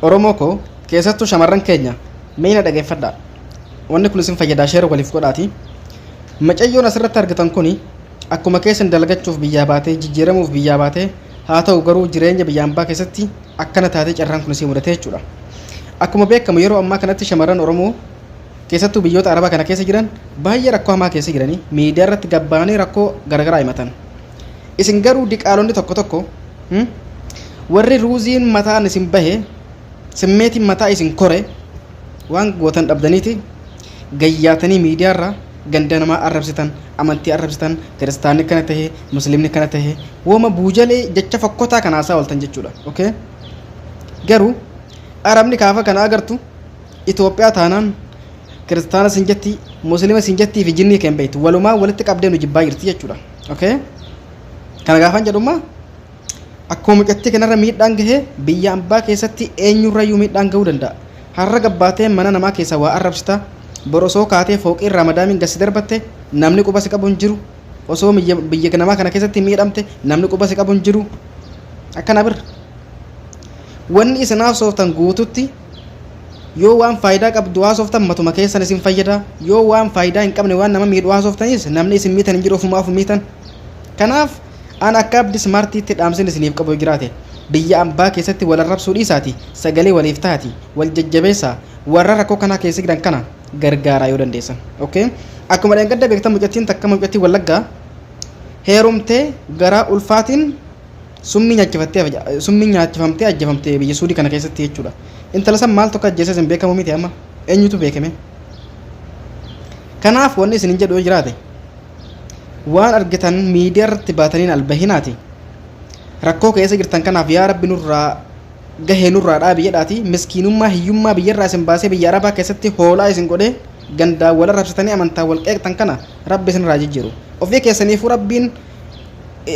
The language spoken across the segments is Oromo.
Oromoo koo keessattuu shamarran keenya meena dhageeffadhaa. Wanni kun isin fayyadaa sheera waliif godhaati. Macayyoon asirratti argitan kuni akkuma keessan dalagachuuf biyyaa baatee jijjiiramuuf biyyaa baatee haa ta'u garuu jireenya biyya ambaa keessatti akkana taatee carraan kun isii mudate jechuudha. Akkuma beekamu yeroo ammaa kanatti shamarran Oromoo keessattuu biyyoota Arabaa kana keessa jiran baay'ee rakkoo hamaa keessa jiranii miidiyaa irratti gabbaanii rakkoo garagaraa himatan. Isin garuu diqaalonni tokko tokko warri ruuziin mataan isin bahe simmeetiin mataa isin kore waan gootan dhabdaniiti gayyaatanii miidiyaa irraa ganda namaa arrabsitan amantii arrabsitan kiristaanni kana tahe muslimni kana tahe wooma buujalee jecha fokkotaa kana haasaa ooltan jechuudha. Okay? Garuu Arabni kaafa kana agartu Itoophiyaa taanaan kiristaana sin jetti muslima sin jettii fi jinnii kan beektu walumaa walitti qabdee nu jibbaa jirti jechuudha. Okay? Kana gaafan jedhummaa akkuma mucattii kanarra miidhaan gahee biyya ambaa keessatti eenyurrayyuu miidhaan gahuu danda'a. Har'a gabbaatee mana namaa keessa waa arrabsita borosoo kaatee fooqii irraa madaamiin gasi darbatte namni quba si qabu hin jiru. Osoo biyya namaa kana keessatti miidhamte namni quba si qabu hin jiru. Akkana bir wanni isinaaf sooftan guututti yoo waan faayidaa qabdu waa sooftan matuma keessan isin fayyada. Yoo waan faayidaa hin qabne waan nama miidhu waa sooftanis namni isin miitan hin jiru ofumaaf miitan. Kanaaf ana akka abdi smartiitti dhaamsin isiniif qabu jiraate biyya ambaa keessatti wal arrabsuu dhiisaati sagalee waliif taati wal jajjabeessaa warra rakkoo kana keessa jiran kana gargaaraa yoo dandeessan. Okay? Akkuma dheengadda beektan mucattiin takka mucattii Wallaggaa heerumtee garaa ulfaatiin summii nyaachifamtee ajjefamtee biyya Suudii kana keessatti jechuudha. Intala san maal tokko ajjeesas hin beekamu miti amma eenyutu beekame. Kanaaf wanni isin jedhu jiraate waan argitan miidiyaa irratti baataniin albahinaati. Rakkoo keessa jirtan kanaaf yaa Rabbi nurraa gahee nurraa dhaabi jedhaati miskiinummaa hiyyummaa biyyarraa isin baasee biyya Arabaa keessatti hoolaa isin godhee gandaa wal arrabsitanii amantaa wal qeeqtan kana Rabbi isin irraa jijjiiru. Ofii keessaniifuu Rabbiin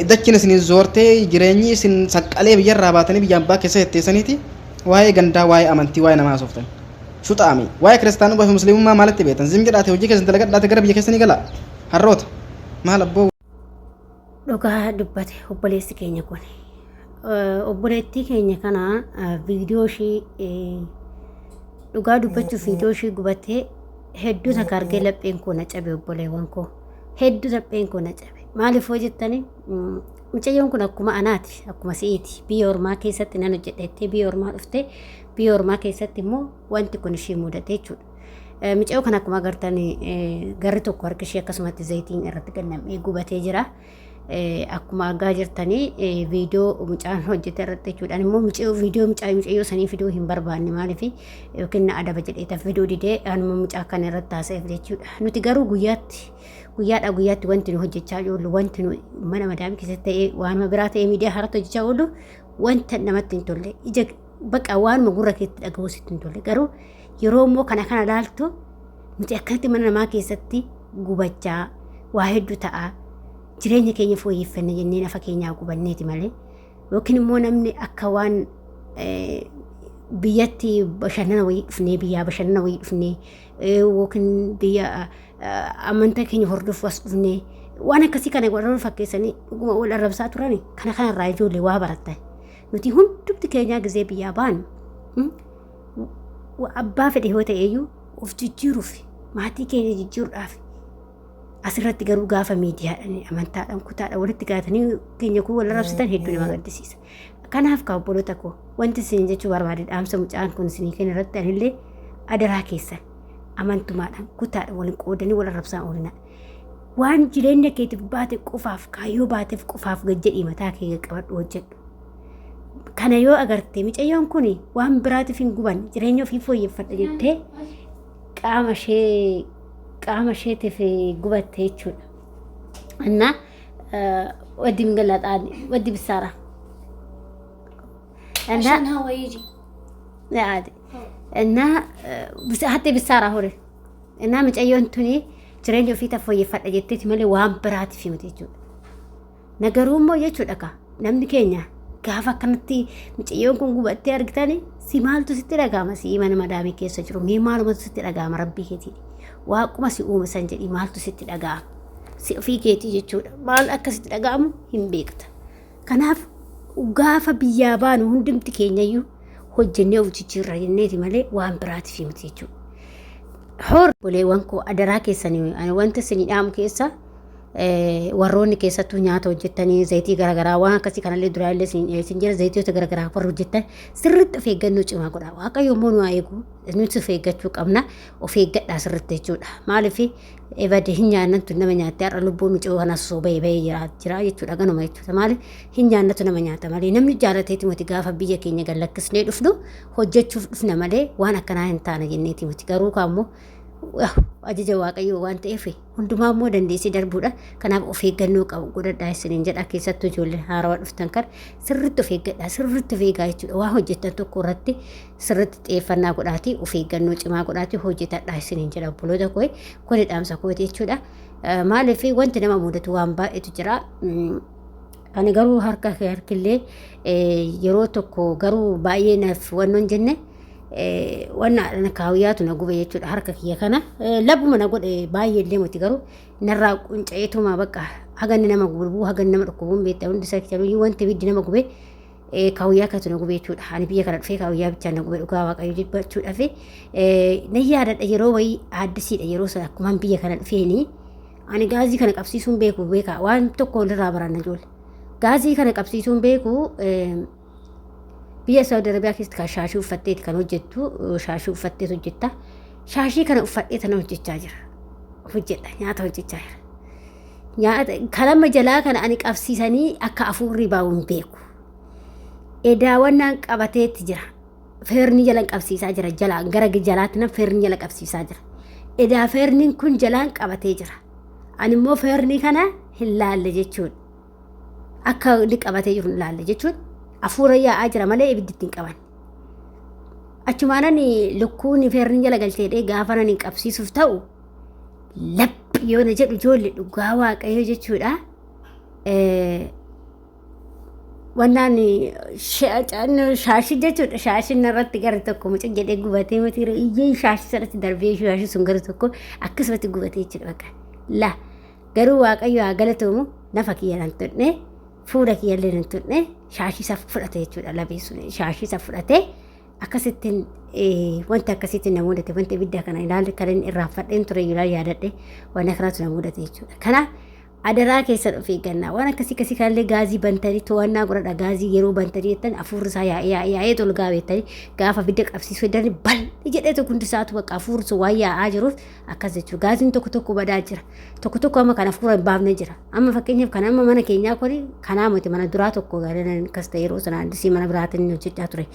dachin isin zoortee jireenyi isin saqqalee biyyarraa baatanii biyya ambaa keessa jetteessaniiti waa'ee gandaa waa'ee amantii waa'ee namaa sooftan. Shuxaami waa'ee kiristaanummaa fi musliimummaa maalitti beektan zim jedhaate hojii keessan dalagadhaate gara biyya keessanii gala harroota maal abboo. Dhugaa dubbate obboleessi keenya kun obboleettii keenya kana viidiyoo ishii dhugaa dubbachuuf viidiyoo ishii gubattee hedduu takka argee lapheen koo na cabe obboleewwan koo hedduu lapheen koo na cabe maaliif hoo jettanii mucayyoon kun akkuma anaati akkuma si'iiti biyya ormaa keessatti nan hojjedhettee biyya ormaa dhuftee biyya ormaa keessatti immoo wanti kun ishii mudate jechuudha. Mucayyoo kan akkuma agartanii garri tokko harka ishee akkasumatti zayitiin irratti gannamee gubatee jira. Akkuma argaa jirtanii viidiyoo mucaan hojjete irratti jechuudhaan immoo viidiyoo mucayyoo sanii fiduu hin barbaanne maaliif yookiin na adaba jedhee fiduu didee anuma mucaa kana irratti haasa'eef jechuudha. Nuti garuu guyyaatti wanti nu hojjechaa oollu wanti nu mana madaamii keessatti ta'ee waanuma biraa ta'ee miidiyaa harratti hojjechaa oollu wanta namatti hin tolle ija baqa waanuma gurra keetti dhaga'uu sitti hin tolle garuu yeroo immoo kana laaltu nuti akkanatti mana namaa keessatti gubachaa waa hedduu ta'a jireenya keenya fooyyeffanne jennee nafa keenyaa gubanneeti malee yookiin immoo namni akka waan biyyatti bashannana wayii dhufnee biyyaa bashannana wayii dhufnee yookiin biyya amantaa keenya hordofu as dhufnee waan akkasii kana warra fakkeessanii dhuguma wal arrabsaa turani kanarraa ijoollee waa barattan nuti hundumti keenyaa gizee biyyaa baanu abbaa fedhe yoo ta'eeyyuu of jijjiiruuf maatii keenya jijjiiruudhaaf asirratti garuu gaafa miidiyaadhaan amantaadhaan kutaadhaan walitti gaatanii keenya kun wal arrabsitan hedduu nama gaddisiisa. Kanaaf kaa obboloota koo wanti isin jechuu barbaade dhaamsa mucaan kun isinii kenna irratti anillee adaraa keessan amantumaadhaan kutaadhaan waliin qoodanii wal arrabsaan oolinaa. Waan jireenya keetiif baate qofaaf kaayyoo baateef qofaaf gajjedhii mataa kee qabadhu hojjedhu. Kana yoo agarte mucayyoon kun waan biraatiif hin guban jireenya ofii fooyyeffadha jettee qaama isheetiif gubatte jechuudha. Anna waddi mingalaxaan waddi bisaara. عشان هو يجي لا عادي إنها بس حتى بالسارة هوري إنها متأيون توني جرينجو في تفوي فرق جتتي مالي وام برات في متيجو نجاروم مو يجو لك نمني كينيا كافا كنتي متأيون كون قبتي أرجتاني سيمال تو ستي رقامة سي إيمان مدامي كيس جرو ميمال ما تو ستي رقامة ربي كتير واقو ما سي أوم سنجري مال تو ستي رقامة سي في كتير جتشو مال أكا ستي رقامة هم بيكت كناف وقافة بيابان وهندمت كينيا hojjennee of jijjiirra jenneeti malee waan biraatiif miti jechuudha. Hor boleewwan koo adaraa keessanii ani wanta isin dhaamu keessa warroonni keessattuu nyaata hojjettanii zayitii garaagaraa waan akkasii kanallee duraallee isin jira zayitoota garaagaraa warra hojjettan sirriitti of eeggannoo cimaa godha. Waaqayyo immoo nu eegu nuti of eeggachuu qabna, of eeggadhaa sirriitti jechuudha. Maaliif ebade hin nyaannatu nama nyaattee har'a lubbuu micoo kanas soo bahee jira jechuudha ganuma jechuudha. Maaliif hin nyaannatu nama nyaata malee namni jaalateeti miti gaafa biyya keenya gallakkisnee dhufnu hojjechuuf dhufna malee waan akkanaa hin taane jenneeti miti garuu kaammoo ajaja waaqayyoo waan ta'eef hundumaa immoo dandeessee darbuudha. Kanaaf of eeggannoo qabu godhadhaa isiniin jedha. Keessattuu ijoolleen haarawaa dhuftan kan sirriitti of eeggadhaa sirriitti of eegaa jechuudha. Waa hojjettan tokko irratti sirriitti xiyyeeffannaa godhaatii of eeggannoo cimaa godhaatii hojjetadhaa isiniin jedha. Obboloota koo kun dhaamsa kooti jechuudha. Maaliif wanti nama mudatu waan baay'eetu jira. Ani garuu harkillee yeroo tokko garuu baay'ee naaf wannoon jenne wanna kaawiyyaatu na gube jechuudha. Harka kiyya kana labbuma na godhe baay'eellee miti garuu narraa qunca'eetuma bakka haganni nama gubuu haganni nama dhukkubuun beektaa hundi isaa kichalu wanti biddi nama gube kaawiyyaa akkatu na gube jechuudha. Ani biyya kana dhufee kaawiyyaa bichaa na gube dhugaa waaqayyo jibbachuudhaaf na yaadadha yeroo wayii aaddisiidha yeroo sana akkumaan biyya kana dhufeeni ani gaazii kana qabsiisuun beeku beekaa waan tokko walirraa baranna ijoollee gaazii kana qabsiisuun beeku biyya Saudi Arabiyaa keessatti kan shaashii uffatteeti kan hojjettu shaashii uffatteet hojjetta. Shaashii kana uffadhee tana hojjechaa jira. Hojjedha nyaata hojjechaa jira. Nyaata kalama jalaa kana ani qabsiisanii akka afuurri baa'uun beeku. Edaawwannaan qabateetti jira. Feerni jalan qabsiisaa jira jalaa gara jalaatti na feerni jala qabsiisaa jira. Edaa feerniin kun jalaan qabatee jira. Ani immoo feerni kana hin laalle jechuudha. Akka inni qabatee jiru hin laalle jechuudha. Afuura yaa'aa jira malee ibiddi ittiin qaban. Achumaanani lukkuun feerni jala galteedhee gaafa nani qabsiisuuf ta'u laphi yoo na jedhu ijoollee dhugaa waaqayyo jechuudha. Wannaan shaashii jechuudha. Shaashiin irratti gara tokko mucaa jedhee gubatee miti iyyee shaashii sanatti darbee shaashii sun gara tokko akkasumatti gubatee jechuudha bakka. La garuu waaqayyo haa galatoomu nafa kiyya nan tudhne. Fuula kiyyallee hin tudhne shaashii isa fudhate jechuudha. Labeessuun shaashii isa fudhate akkasittiin wanta akkasittiin na mudate wanta ibidda kana ilaalle kan inni irraanfadheen ture yaadadhe waan akkanaatu na mudate jechuudha. Kanaaf adaraa keessan of eeggannaa waan akkasii kanallee gaazii bantanii to'annaa godhadha. Gaazii yeroo bantanii jettan afuurri isaa yaa'ee tol gaabettanii gaafa ibidda qabsiisuu jedhanii bal'i jedhee tokko hundi isaatu bakka afuurri sun waan yaa'aa jiruuf akkas jechuudha. Gaaziin tokko badaa jira. Tokko amma kan afuura hin baafne jira. Amma fakkeenyaaf kan amma mana keenyaa kuni kanaa miti mana duraa tokko gaadhan akkas ta'e yeroo sana addisii mana biraatiin hojjechaa ture.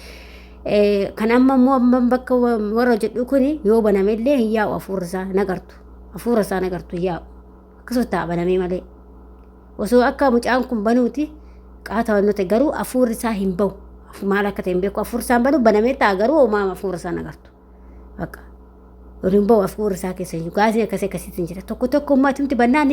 Kan amma immoo bakka warra hojjedhu kuni yoo banamellee hin yaa'u afuurri isaa nagartu. Afuura isaa nagartu yaa'u. Akkasuma ta'a banamee malee osoo akka mucaan kun banuuti qaata wannoota garuu afuurri isaa hin bahu maal akka ta'e hin beeku afuurri isaa banu banamee ta'a garuu uumaama afuurri isaa nagartu bakka hin bahu afuurri isaa keessa jiru gaazii akkasitti jira tokko ummaatti bannaan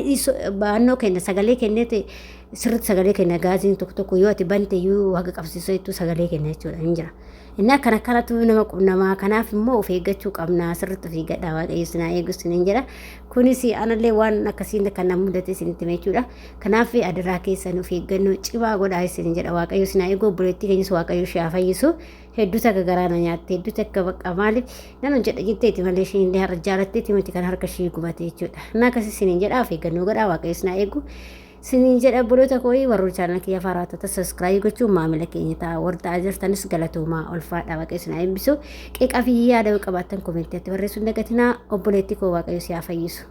baannoo kenna sagalee kenneeti sirriitti sagalee kenna gaaziin tokko yoo ati bante yoo haga qabsiisoo jettu sagalee kenna jechuudha hin jira. Innaa kana kanatu nama qunnamaa kanaaf immoo of eeggachuu qabna sirriitti of eeggadhaa waaqayyo sinaa eegus hin jedha. Kunis anallee waan akkasiin kan nama mudate isinitti jechuudha. Kanaaf adaraa keessan of eeggannoo cimaa godhaa isin jedha waaqayyo sinaa eeguu obboleettii keenyas waaqayyo ishee fayyisu hedduu takka garaana nyaatte hedduu takka bakka maaliif nama jedha jetteeti malee isheen illee har'a jaalatteeti miti kan harka ishee gubate jechuudha. Innaa akkasii isin jedha of eeggannoo godhaa waaqayyo sinaa eeguu. Sinin jedha obboloota koo warra chaanal kiyya faaraatota subscribe gochuun maamila keenya ta'a warra jirtanis galatoomaa ulfaadha waaqayyo sinaa eebbisu qeeqaa fi yaada qabaattan komentii irratti barreessuun dagatinaa obboleettii koo waaqayyo si haa fayyisu.